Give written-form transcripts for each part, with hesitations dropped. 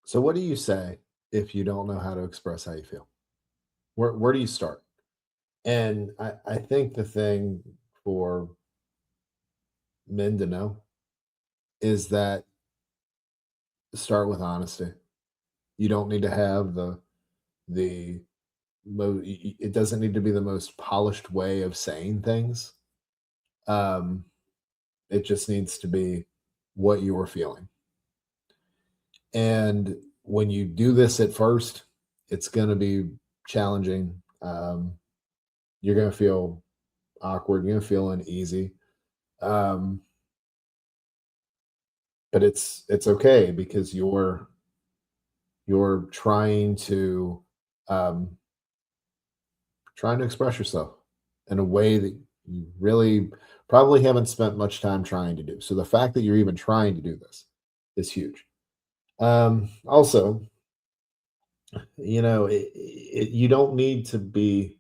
So what do you say if you don't know how to express how you feel? Where do you start? And I think the thing for men to know is that start with honesty. You don't need to have the it doesn't need to be the most polished way of saying things. Um, it just needs to be what you are feeling. And when you do this at first, it's going to be challenging. You're going to feel awkward. You're going to feel uneasy. Um, but it's okay because you're um, trying to express yourself in a way that you really probably haven't spent much time trying to do. So the fact that you're even trying to do this is huge. Also, you don't need to be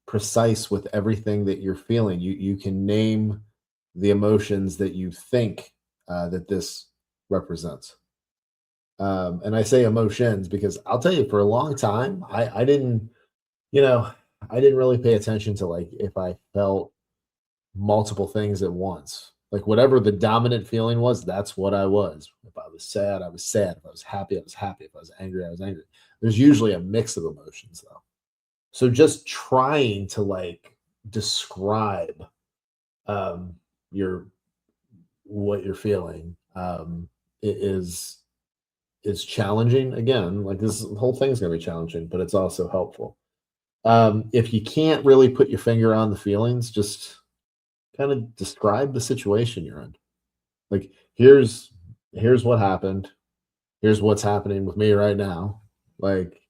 precise with everything that you're feeling. You can name the emotions that you think that this represents. And I say emotions because I'll tell you, for a long time, I didn't, you know, I didn't really pay attention to like if I felt multiple things at once. Like whatever the dominant feeling was, that's what I was. If I was sad, I was sad. If I was happy, I was happy. If I was angry, I was angry. There's usually a mix of emotions though. So just trying to like describe um your what you're feeling is challenging. Again, like this whole thing's going to be challenging, but it's also helpful. If you can't really put your finger on the feelings, just kind of describe the situation you're in. Like here's what happened. Here's what's happening with me right now. Like,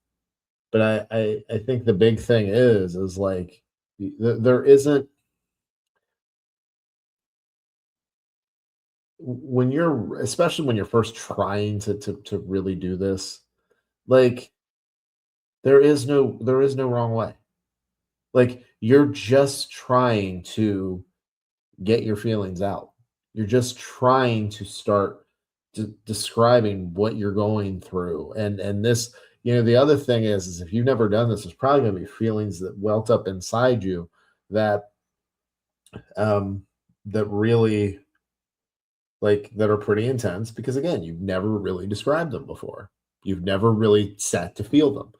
but I think the big thing is like there isn't when you're especially when you're first trying to really do this, like there is no wrong way. Like you're just trying to get your feelings out. You're just trying to start describing what you're going through. And this, the other thing is if you've never done this, there's probably going to be feelings that welt up inside you that um that really like that are pretty intense because again, you've never really described them before. You've never really sat to feel them.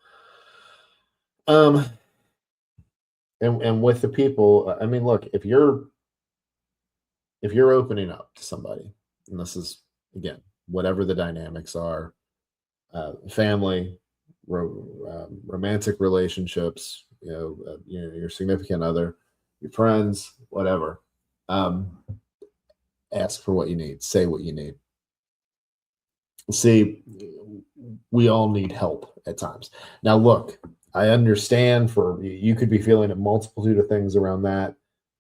Um and with the people, I mean, look, if you're opening up to somebody, and this is again, whatever the dynamics are, family, romantic relationships, your significant other, your friends, whatever. Um, ask for what you need. Say what you need. See, we all need help at times. Now, look, I understand for you could be feeling a multitude of things around that.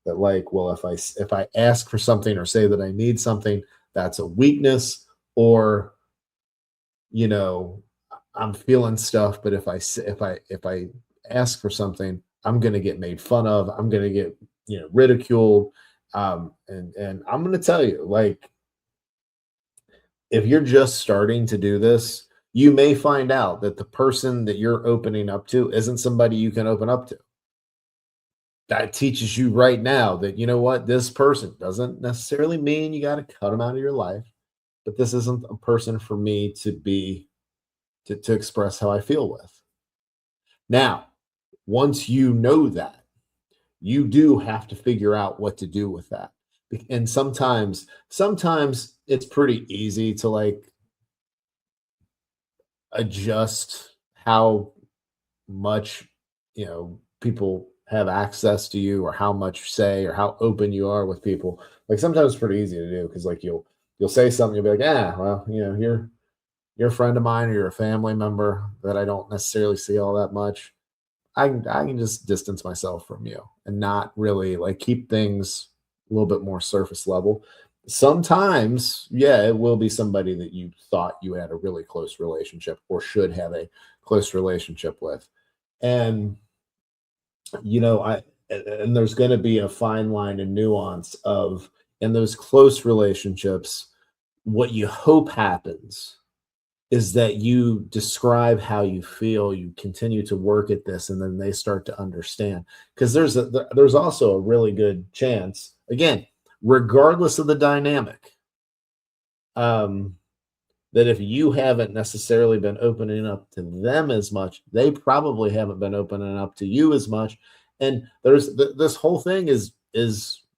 That like, well, if I ask for something or say that I need something, that's a weakness, or you know, I'm feeling stuff, but if I ask for something, I'm gonna get made fun of. I'm gonna get ridiculed. And I'm gonna tell you, like, if you're just starting to do this, you may find out that the person that you're opening up to isn't somebody you can open up to. That teaches you right now that you know what, this person doesn't necessarily mean you got to cut them out of your life, but this isn't a person for me to express how I feel with. Now, once you know that, you do have to figure out what to do with that. And sometimes it's pretty easy to like adjust how much people have access to you or how much say or how open you are with people. Like sometimes it's pretty easy to do because like you'll say something, you'll be like, yeah, well, you're a friend of mine or you're a family member that I don't necessarily see all that much. I can just distance myself from you and not really like keep things a little bit more surface level. Sometimes, yeah, it will be somebody that you thought you had a really close relationship or should have a close relationship with. And I and there's going to be a fine line and nuance of in those close relationships what you hope happens is that you describe how you feel, you continue to work at this, and then they start to understand. Because there's also a really good chance, again, regardless of the dynamic, um, that if you haven't necessarily been opening up to them as much, they probably haven't been opening up to you as much. And this whole thing is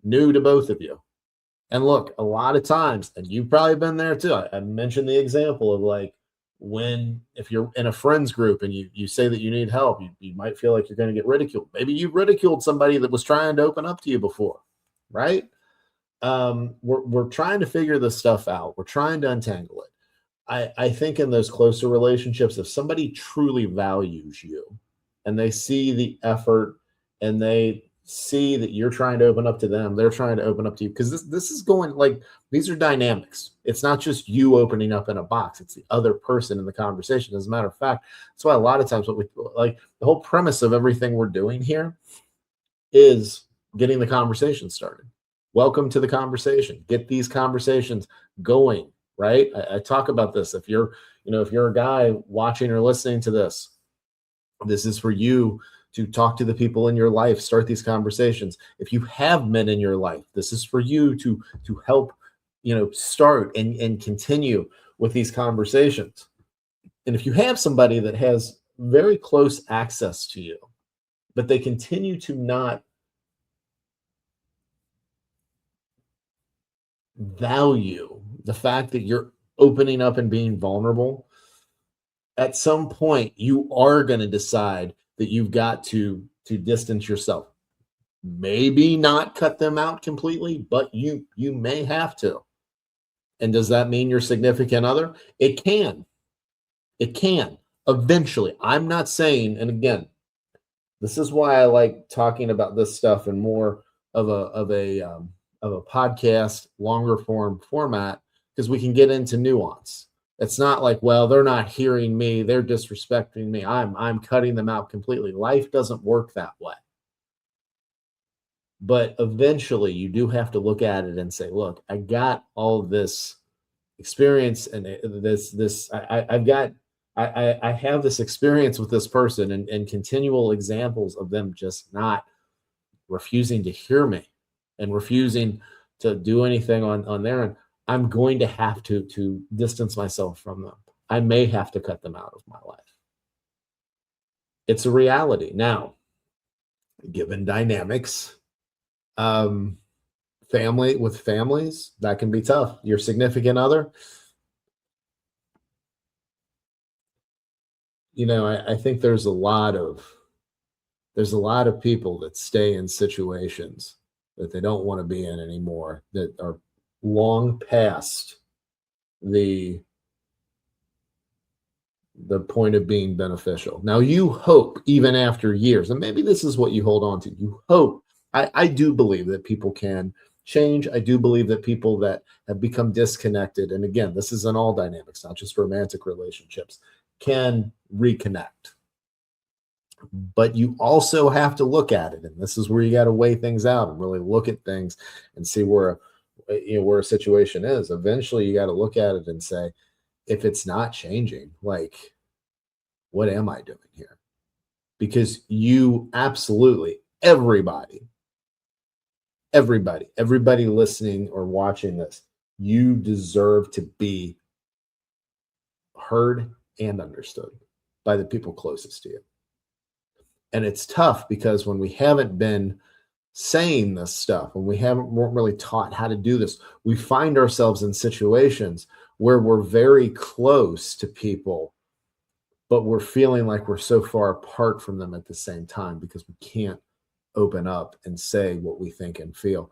new to both of you. And look, a lot of times, and you've probably been there too. I mentioned the example of like when if you're in a friends group and you say that you need help, you might feel like you're going to get ridiculed. Maybe you ridiculed somebody that was trying to open up to you before, right? We're trying to figure this stuff out. We're trying to untangle it. I think in those closer relationships, if somebody truly values you and they see the effort and they see that you're trying to open up to them, they're trying to open up to you because this is going like these are dynamics. It's not just you opening up in a box, it's the other person in the conversation. As a matter of fact, that's why a lot of times what we like the whole premise of everything we're doing here is getting the conversation started. Welcome to the conversation. Get these conversations going, right? I talk about this. If you're, if you're a guy watching or listening to this, this is for you to talk to the people in your life, start these conversations. If you have men in your life, this is for you to help, start and continue with these conversations. And if you have somebody that has very close access to you, but they continue to not value the fact that you're opening up and being vulnerable, at some point you are going to decide that you've got to distance yourself. Maybe not cut them out completely, but you may have to. And does that mean your significant other? It can. It can eventually. I'm not saying, and again, this is why I like talking about this stuff in more of a podcast, longer format, because we can get into nuance. It's not like, well, they're not hearing me, they're disrespecting me. I'm cutting them out completely. Life doesn't work that way. But eventually you do have to look at it and say, look, I got all this experience and I have this experience with this person and continual examples of them just not refusing to hear me and refusing to do anything on their end. I'm going to have to distance myself from them. I may have to cut them out of my life. It's a reality. Now, given dynamics, families, that can be tough. Your significant other, I think there's a lot of people that stay in situations that they don't want to be in anymore, that are long past the point of being beneficial. Now you hope, even after years, and maybe this is what you hold on to, you hope. I do believe that people can change. I do believe that people that have become disconnected, and again, this is in all dynamics, not just romantic relationships, can reconnect. But you also have to look at it, and this is where you got to weigh things out and really look at things and see where a situation is. Eventually you got to look at it and say, if it's not changing, like, what am I doing here? Because you absolutely, everybody listening or watching this, you deserve to be heard and understood by the people closest to you. And it's tough because when we haven't been saying this stuff, when weren't really taught how to do this, we find ourselves in situations where we're very close to people, but we're feeling like we're so far apart from them at the same time because we can't open up and say what we think and feel.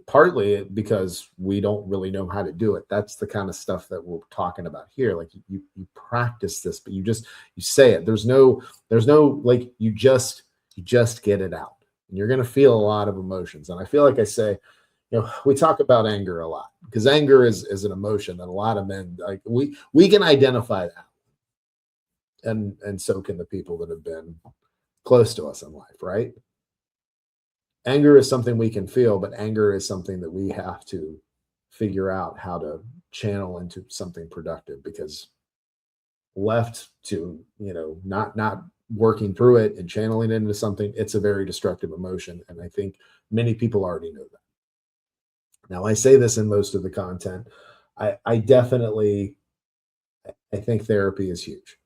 Partly because we don't really know how to do it. That's the kind of stuff that we're talking about here. Like you practice this, but you say it. There's no like you just get it out. And you're going to feel a lot of emotions. And I feel like I say, we talk about anger a lot because anger is an emotion that a lot of men, like we can identify that. And so can the people that have been close to us in life, right? Anger is something we can feel, but anger is something that we have to figure out how to channel into something productive, because left to, not working through it and channeling it into something, it's a very destructive emotion. And I think many people already know that. Now, I say this in most of the content. I definitely, I think therapy is huge.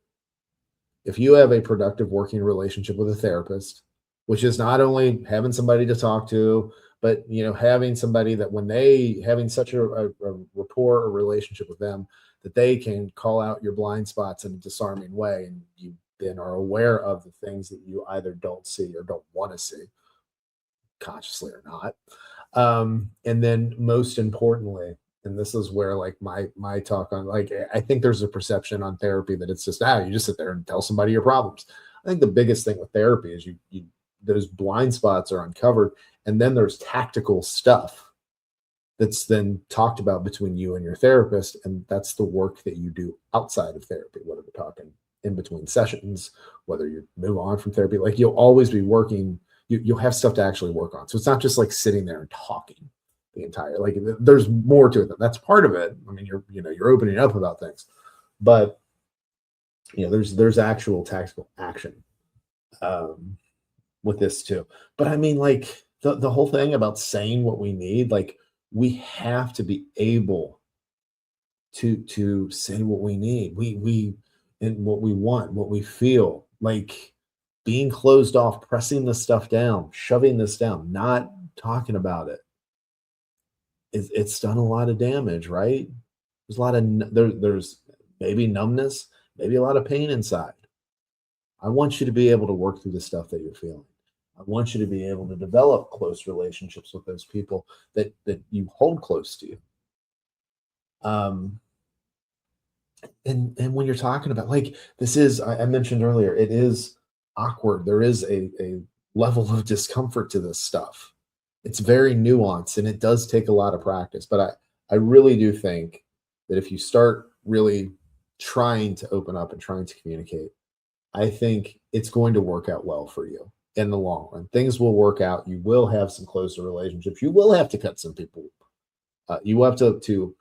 If you have a productive working relationship with a therapist, which is not only having somebody to talk to, but having somebody that when they having such a rapport or relationship with them, that they can call out your blind spots in a disarming way, and you then are aware of the things that you either don't see or don't want to see, consciously or not. And then most importantly, and this is where like my talk on, like, I think there's a perception on therapy that it's just you just sit there and tell somebody your problems. I think the biggest thing with therapy is you those blind spots are uncovered, and then there's tactical stuff that's then talked about between you and your therapist, and that's the work that you do outside of therapy, whether we're talking in between sessions, whether you move on from therapy. Like, you'll always be working, you'll have stuff to actually work on. So it's not just like sitting there and talking the entire, like, there's more to it. That's part of it. I mean, you're opening up about things, but there's actual tactical action with this too. But I mean, like, the whole thing about saying what we need, like, we have to be able to say what we need. We and what we want, what we feel. Like, being closed off, pressing this stuff down, shoving this down, not talking about it. It's done a lot of damage, right? There's a lot of there's maybe numbness, maybe a lot of pain inside. I want you to be able to work through the stuff that you're feeling. I want you to be able to develop close relationships with those people that you hold close to you. And when you're talking about, like, this is, I mentioned earlier, it is awkward. There is a level of discomfort to this stuff. It's very nuanced, and it does take a lot of practice. But I really do think that if you start really trying to open up and trying to communicate, I think it's going to work out well for you in the long run. Things will work out. You will have some closer relationships. You will have to cut some people. You will have to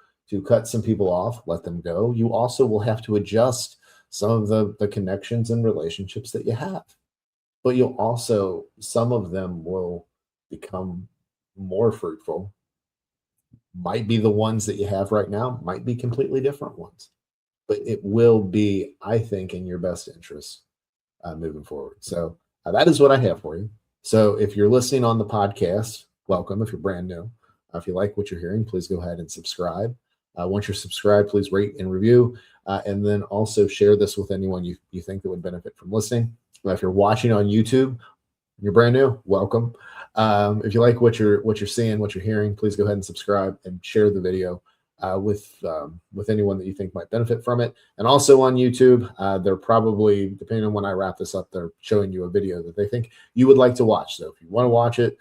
cut some people off, let them go. You also will have to adjust some of the connections and relationships that you have. But you'll also, some of them will become more fruitful. Might be the ones that you have right now, might be completely different ones. But it will be, I think, in your best interest moving forward. So that is what I have for you. So if you're listening on the podcast, welcome. If you're brand new, if you like what you're hearing, please go ahead and subscribe. Once you're subscribed, please rate and review, and then also share this with anyone you think that would benefit from listening. If you're watching on YouTube, you're brand new, welcome. If you like what you're seeing, what you're hearing, please go ahead and subscribe and share the video with anyone that you think might benefit from it. And also on YouTube, they're probably, depending on when I wrap this up, they're showing you a video that they think you would like to watch. So if you want to watch it,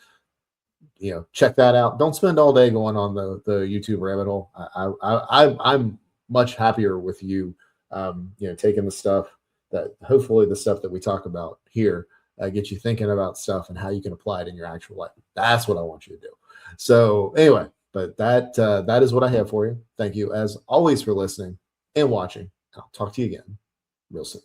check that out. Don't spend all day going on the YouTube rabbit hole. I'm much happier with you, taking the stuff that, hopefully the stuff that we talk about here, get you thinking about stuff and how you can apply it in your actual life. That's what I want you to do. So anyway, but that is what I have for you. Thank you as always for listening and watching. I'll talk to you again real soon.